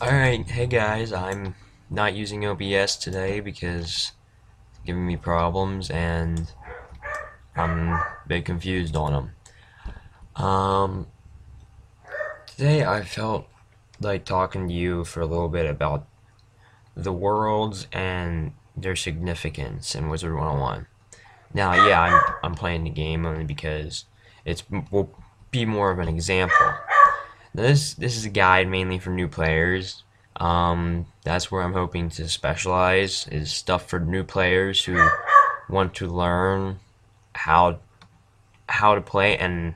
Alright, hey guys, I'm not using OBS today because it's giving me problems and I'm a bit confused on them. Um, Today I felt like talking to you for a little bit about the worlds and their significance in Wizard 101. Now, yeah, I'm playing the game only because it's will be more of an example. Now, this is a guide mainly for new players. That's where I'm hoping to specialize is stuff for new players who want to learn how how to play and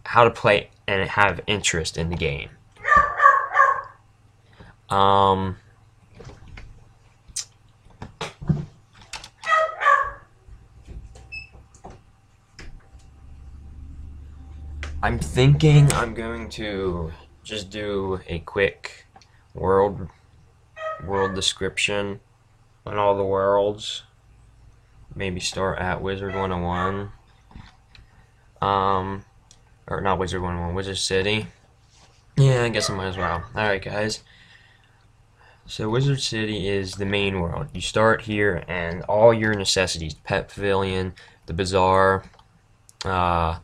how to play and have interest in the game. Um, I'm thinking I'm going to just do a quick world world description on all the worlds. Maybe start at Wizard 101. Um, or not Wizard 101, Wizard City. Yeah, I guess I might as well. Alright, guys. So, Wizard City is the main world. You start here, and all your necessities Pet Pavilion, the Bazaar, uh,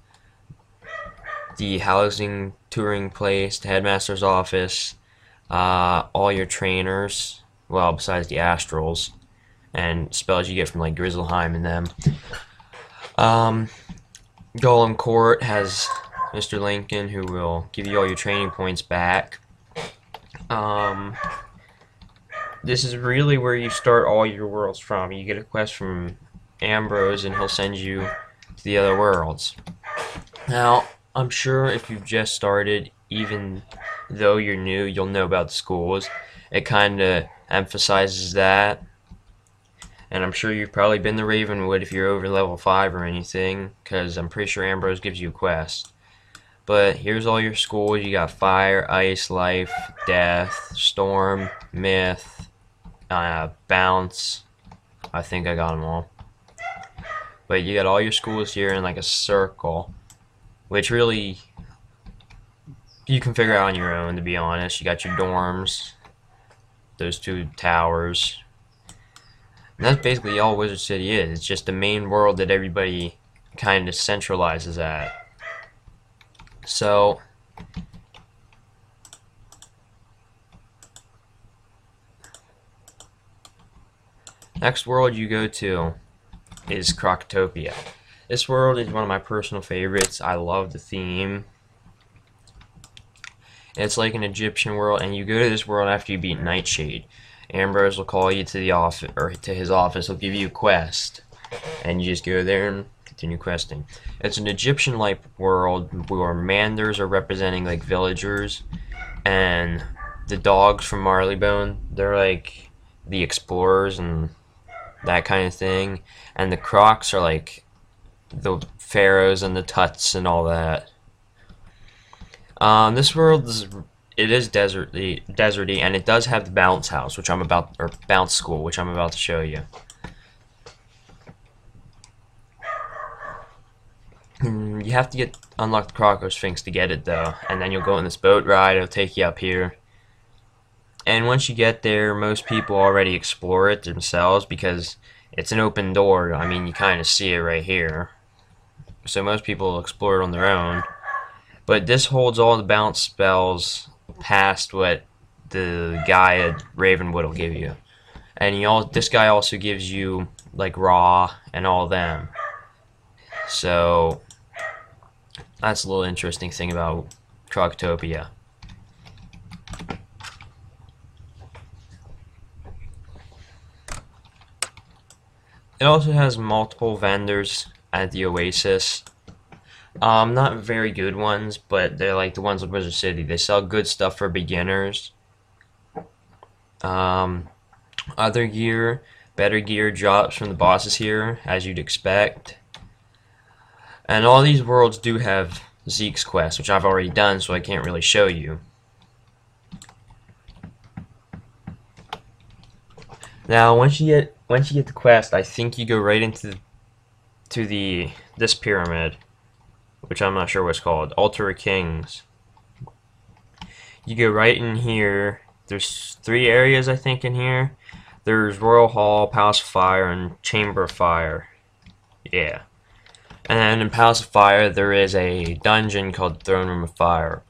the housing touring place, the headmaster's office, all your trainers, well, besides the Astrals, and spells you get from like Grizzleheim and them. Um, Golem Court has Mr. Lincoln, who will give you all your training points back. Um, this is really where you start all your worlds from. You get a quest from Ambrose, and he'll send you to the other worlds. Now, I'm sure if you've just started, even though you're new, you'll know about the schools. It kind of emphasizes that. And I'm sure you've probably been to Ravenwood if you're over level 5 or anything, because I'm pretty sure Ambrose gives you a quest. But here's all your schools. You got Fire, Ice, Life, Death, Storm, Myth, Bounce. I think I got them all. But you got all your schools here in like a circle, which really you can figure out on your own, to be honest. You got your dorms, those two towers. And that's basically all Wizard City is. It's just the main world that everybody kind of centralizes at. So, next world you go to is Croctopia. This world is one of my personal favorites. I love the theme. It's like an Egyptian world, and you go to this world after you beat Nightshade. Ambrose will call you to the office, or to his office. He'll give you a quest, and you just go there and continue questing. It's an Egyptian-like world where Manders are representing like villagers, and the dogs from Marleybone, they're like the explorers and that kind of thing, and the Crocs are like the pharaohs and the Tuts and all that. This world is deserty, and it does have the bounce house, which I'm about, or bounce school, which I'm about to show you. You have to unlock the Croco Sphinx to get it though, and then you'll go on this boat ride. It'll take you up here, and once you get there, most people already explore it themselves because it's an open door. I mean, you kind of see it right here, so most people will explore it on their own. But this holds all the bounce spells past what the guy at Ravenwood will give you. And this guy also gives you like Raw and all them. So that's a little interesting thing about Croctopia. It also has multiple vendors at the Oasis. Not very good ones, but they're like the ones of Wizard City. They sell good stuff for beginners. Other gear, better gear drops from the bosses here, as you'd expect. And all these worlds do have Zeke's quest, which I've already done, so I can't really show you. Now, once you get the quest, I think you go right into this pyramid, which I'm not sure what it's called, Altar of Kings. You go right in here. There's 3 areas I think in here. There's Royal Hall, Palace of Fire, and Chamber of Fire. Yeah. And then in Palace of Fire there is a dungeon called Throne Room of Fire.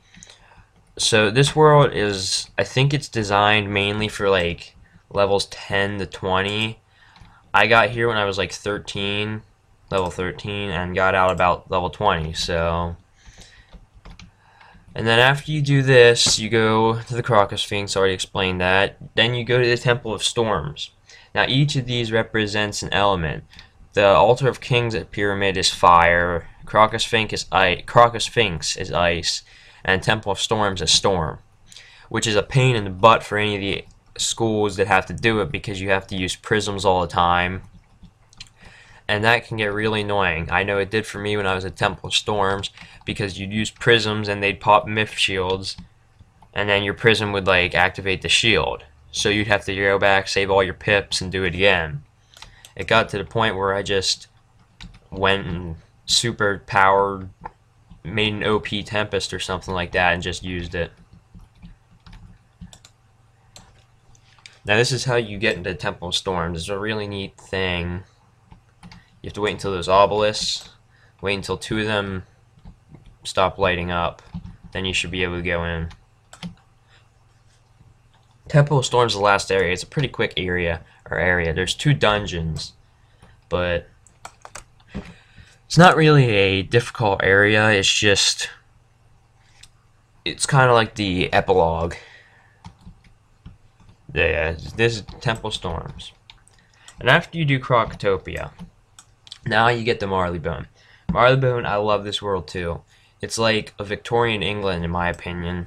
So this world is, I think it's designed mainly for like levels 10 to 20. I got here when I was like 13, level 13, and got out about level 20, so. And then after you do this, you go to the Crocus Sphinx, already explained that. Then you go to the Temple of Storms. Now each of these represents an element. The Altar of Kings at Pyramid is fire, Crocus Sphinx is ice, and Temple of Storms is storm. Which is a pain in the butt for any of the schools that have to do it because you have to use prisms all the time. And that can get really annoying. I know it did for me when I was at Temple of Storms, because you'd use prisms and they'd pop myth shields, and then your prism would like activate the shield. So you'd have to go back, save all your pips, and do it again. It got to the point where I just went and super powered, made an OP Tempest or something like that, and just used it. Now this is how you get into Temple of Storms. It's a really neat thing. You have to wait until those obelisks, wait until 2 of them stop lighting up, then you should be able to go in. Temple of Storms is the last area. It's a pretty quick area. There's 2 dungeons, but it's not really a difficult area. It's just, it's kind of like the epilogue. Yeah, this is Temple of Storms. And after you do Crocotopia, now you get to Marleybone. Marleybone, I love this world too. It's like a Victorian England in my opinion.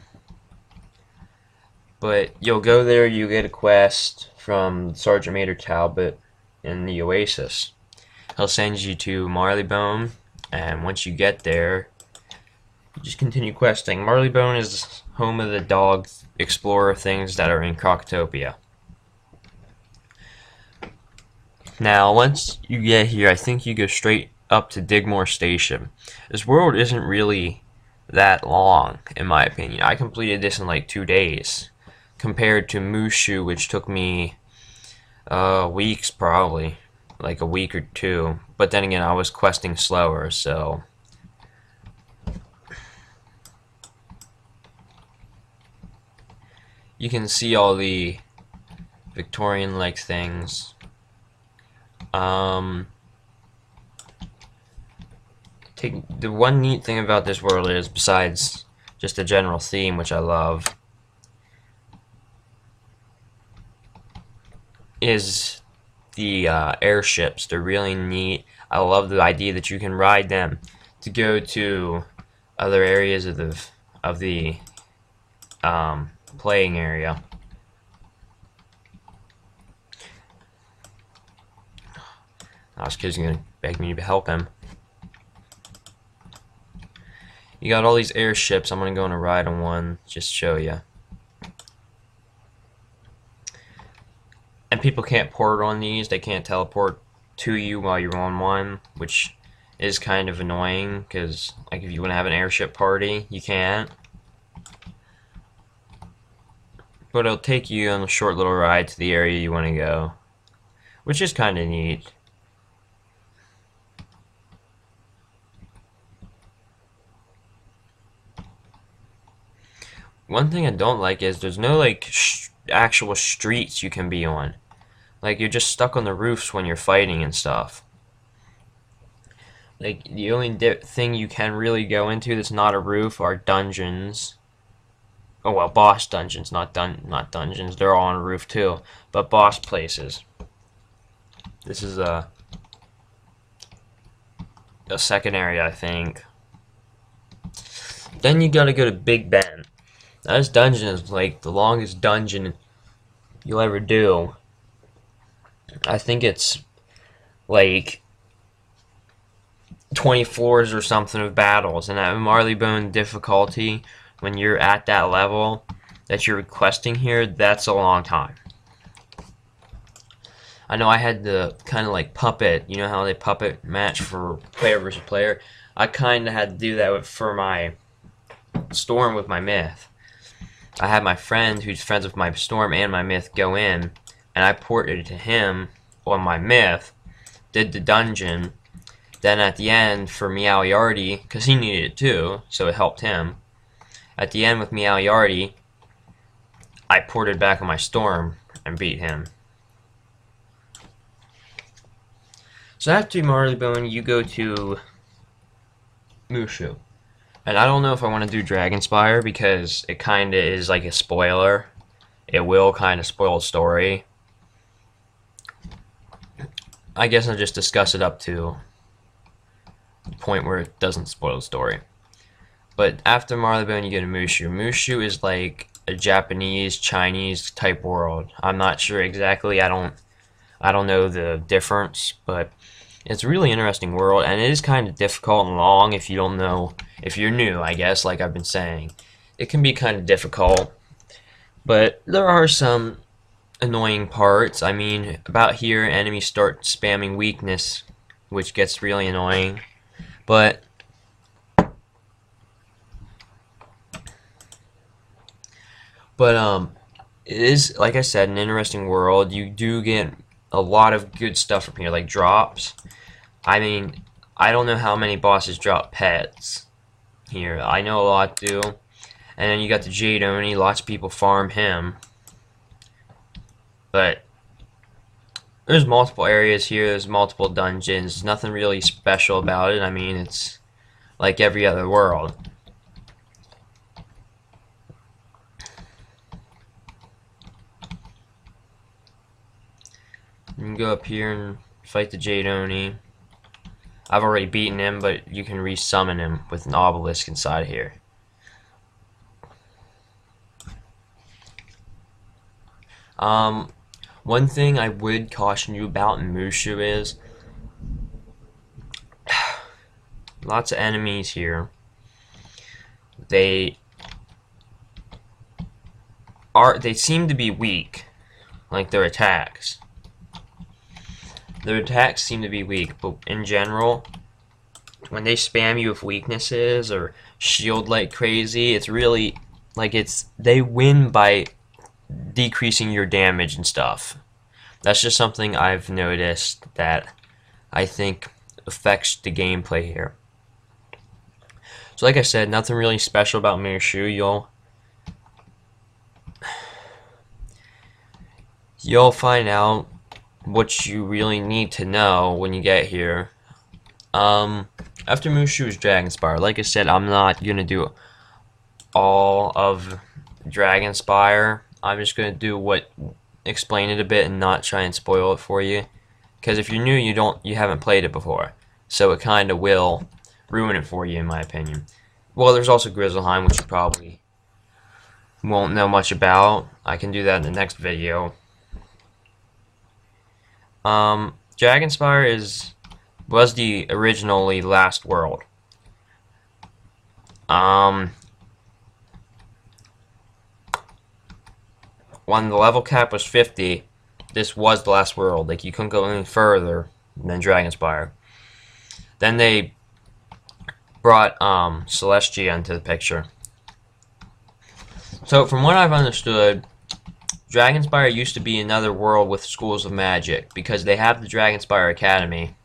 But you'll go there, you get a quest from Sergeant Major Talbot in the Oasis. He'll send you to Marleybone, and once you get there, you just continue questing. Marleybone is home of the dog explorer things that are in Crocotopia. Now, once you get here, I think you go straight up to Digmore Station. This world isn't really that long, in my opinion. I completed this in like 2 days, compared to Mushu, which took me weeks, probably. Like a week or 2. But then again, I was questing slower, so. You can see all the Victorian-like things. The one neat thing about this world is, besides just the general theme, which I love, is the airships. They're really neat. I love the idea that you can ride them to go to other areas of the playing area. This kid's gonna beg me to help him. You got all these airships. I'm gonna go on a ride on one, just to show you. And people can't port on these. They can't teleport to you while you're on one, which is kind of annoying, because like if you want to have an airship party, you can't. But it'll take you on a short little ride to the area you want to go, which is kind of neat. One thing I don't like is there's no like actual streets you can be on. Like you're just stuck on the roofs when you're fighting and stuff. Like the only thing you can really go into that's not a roof are dungeons. Oh well, boss dungeons, not dungeons. They're all on a roof too, but boss places. This is a second area, I think. Then you gotta go to Big Ben. Now, this dungeon is like the longest dungeon you'll ever do. I think it's like 20 floors or something of battles, and at Marleybone difficulty, when you're at that level that you're requesting here, that's a long time. I know I had to kind of like puppet, you know how they puppet match for player versus player? I kind of had to do that for my Storm with my myth. I had my friend who's friends with my storm and my myth go in, and I ported to him on my myth, did the dungeon. Then at the end for Meowyardy, because he needed it too, so it helped him. At the end with Meowyardy, I ported back on my storm and beat him. So after Marleybone, you go to Mooshu. And I don't know if I want to do Dragonspire because it kind of is like a spoiler. It will kind of spoil the story. I guess I'll just discuss it up to the point where it doesn't spoil the story. But after Marleybone, you go to Mooshu. Mooshu is like a Japanese, Chinese type world. I'm not sure exactly. I don't know the difference, but it's a really interesting world, and it is kind of difficult and long if you don't know, if you're new, I guess, like I've been saying. It can be kind of difficult, but there are some annoying parts. I mean, about here, enemies start spamming weakness, which gets really annoying, but it is, like I said, an interesting world. You do get a lot of good stuff from here, like drops. I mean, I don't know how many bosses drop pets here. I know a lot do. And then you got the Jade Oni. Lots of people farm him. But there's multiple areas here. There's multiple dungeons. There's nothing really special about it. I mean, it's like every other world. You can go up here and fight the Jade Oni. I've already beaten him, but you can resummon him with an obelisk inside here. One thing I would caution you about in Mooshu is lots of enemies here. They seem to be weak, like their attacks. Their attacks seem to be weak, but in general, when they spam you with weaknesses or shield like crazy, it's really like they win by decreasing your damage and stuff. That's just something I've noticed that I think affects the gameplay here. So like I said, nothing really special about Mooshu. You'll find out what you really need to know when you get here. After Mooshu is Dragonspire. Like I said, I'm not gonna do all of Dragonspire. I'm just gonna explain it a bit and not try and spoil it for you. Because if you're new, you haven't played it before, so it kind of will ruin it for you, in my opinion. Well, there's also Grizzleheim, which you probably won't know much about. I can do that in the next video. Dragonspire was the originally last world. When the level cap was 50, this was the last world. Like, you couldn't go any further than Dragonspire. Then they brought Celestia into the picture. So from what I've understood, Dragonspire used to be another world with schools of magic, because they have the Dragonspire Academy,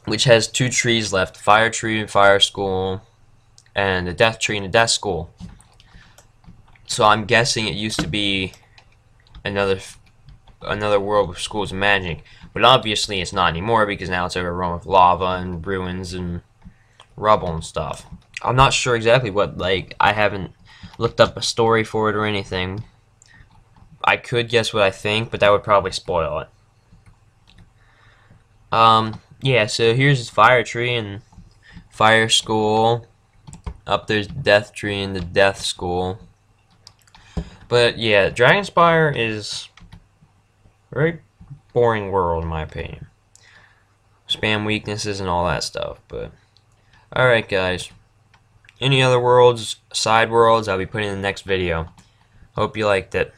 which has 2 trees left, Fire Tree and Fire School, and the Death Tree and the Death School. So I'm guessing it used to be another world with schools of magic, but obviously it's not anymore, because now it's overrun with lava and ruins and rubble and stuff. I'm not sure exactly what, like, I haven't looked up a story for it or anything. I could guess what I think, but that would probably spoil it. Yeah, so here's Fire Tree and Fire School. Up there's Death Tree and the Death School. But yeah, Dragonspire is a very boring world in my opinion. Spam weaknesses and all that stuff, but alright guys. Any other worlds, side worlds, I'll be putting in the next video. Hope you liked it.